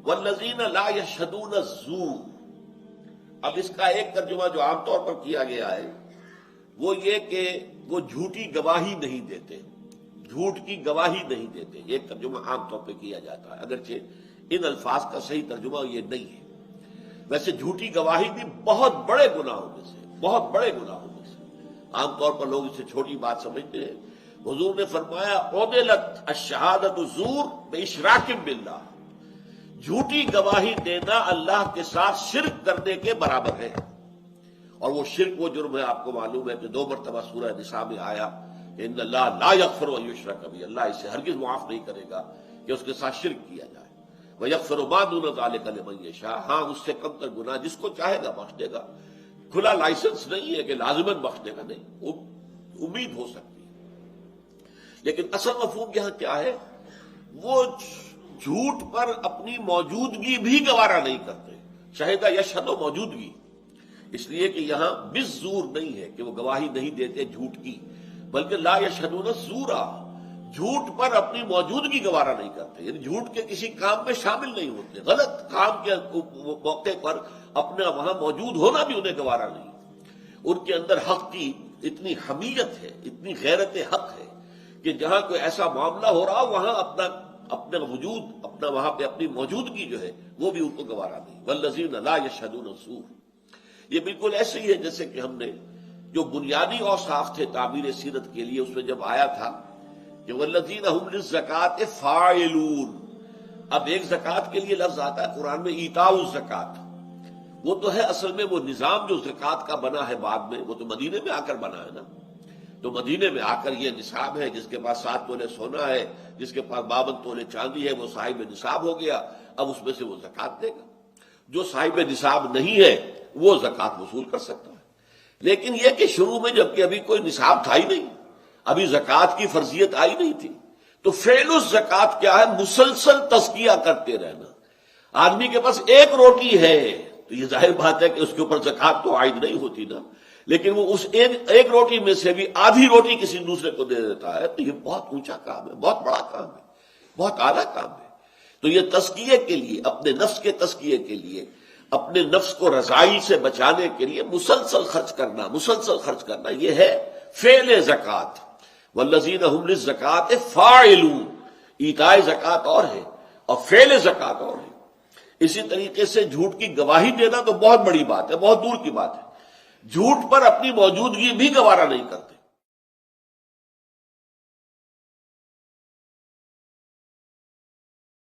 والذین لا یشہدون الزور. اب اس کا ایک ترجمہ جو عام طور پر کیا گیا ہے وہ یہ کہ وہ جھوٹی گواہی نہیں دیتے، جھوٹ کی گواہی نہیں دیتے. یہ ترجمہ عام طور پہ کیا جاتا ہے، اگرچہ ان الفاظ کا صحیح ترجمہ یہ نہیں ہے. ویسے جھوٹی گواہی بھی بہت بڑے گناہوں میں سے، بہت بڑے گناہوں میں سے. عام طور پر لوگ اسے چھوٹی بات سمجھتے ہیں. حضور نے فرمایا عُدِلَتْ الشَّهَادَةُ زُورٌ بِإِشْرَاكٍ بِاللَّهِ. جھوٹی گواہی دینا اللہ کے ساتھ شرک کرنے کے برابر ہے. اور وہ شرک وہ جرم ہے، آپ کو معلوم ہے کہ 2 مرتبہ سورہ نساء میں آیا کہ ان اللہ لا یغفر ان یشرک بہ، اللہ اسے ہرگز معاف نہیں کرے گا کہ اس کے ساتھ شرک کیا جائے. وَيَغْفِرُ مَا دُونَ ذَلِكَ لِمَن يَشَاءُ. ہاں اس سے کم تر گناہ جس کو چاہے گا بخش دے گا. کھلا لائسنس نہیں ہے کہ لازماً بخش دے گا، نہیں، امید ہو سکتی ہے. لیکن اصل مفہوم یہاں کیا ہے؟ وہ جھوٹ پر اپنی موجودگی بھی گوارا نہیں کرتے. شہدہ یشہد موجودگی، اس لیے کہ یہاں بالزور نہیں ہے کہ وہ گواہی نہیں دیتے جھوٹ کی، بلکہ لا یشہدون الزورا، جھوٹ پر اپنی موجودگی گوارا نہیں کرتے. یعنی جھوٹ کے کسی کام میں شامل نہیں ہوتے، غلط کام کے موقع پر اپنا وہاں موجود ہونا بھی انہیں گوارا نہیں. ان کے اندر حق کی اتنی حمیت ہے، اتنی غیرت حق ہے کہ جہاں کوئی ایسا معاملہ ہو رہا وہاں اپنا وجود، اپنا وہاں پہ اپنی موجودگی جو ہے وہ بھی ان کو گوارا نہیں. والذین لا یشہدون الزور. یہ بالکل ایسے ہی ہے جیسے کہ ہم نے جو بنیادی اوصاف تھے تعبیر سیرت کے لیے اس میں جب آیا تھا کہ والذین هم للزکاۃ فاعلون. اب ایک زکوٰۃ کے لیے لفظ آتا ہے قرآن میں ایتاء الزکاۃ. وہ تو ہے اصل میں وہ نظام جو زکوٰۃ کا بنا ہے بعد میں، وہ تو مدینے میں آ کر بنا ہے نا. تو مدینے میں آ کر یہ نصاب ہے، جس کے پاس 7 تولے سونا ہے، جس کے پاس 52 تولے چاندی ہے، وہ صاحب نصاب ہو گیا. اب اس میں سے وہ زکوٰۃ دے گا. جو صاحب نصاب نہیں ہے وہ زکوٰۃ وصول کر سکتا ہے. لیکن یہ کہ شروع میں جبکہ ابھی کوئی نصاب تھا ہی نہیں، ابھی زکوٰۃ کی فرضیت آئی نہیں تھی، تو فعل الزکوٰۃ کیا ہے؟ مسلسل تزکیہ کرتے رہنا. آدمی کے پاس ایک روٹی ہے تو یہ ظاہر بات ہے کہ اس کے اوپر زکوٰۃ تو عائد نہیں ہوتی نا، لیکن وہ اس ایک روٹی میں سے بھی آدھی روٹی کسی دوسرے کو دے دیتا ہے. تو یہ بہت اونچا کام ہے، بہت بڑا کام ہے، بہت اعلیٰ کام ہے. تو یہ تزکیے کے لیے، اپنے نفس کے تزکیے کے لیے، اپنے نفس کو رذائی سے بچانے کے لیے مسلسل خرچ کرنا، مسلسل خرچ کرنا، یہ ہے فعل زکوٰۃ. والذین هم للزکاۃ فاعلون. ایتاء زکوٰۃ اور ہے اور فعل زکوٰۃ اور ہے. اسی طریقے سے جھوٹ کی گواہی دینا تو بہت بڑی بات ہے، بہت دور کی بات ہے. جھوٹ پر اپنی موجودگی بھی گوارا نہیں کرتے.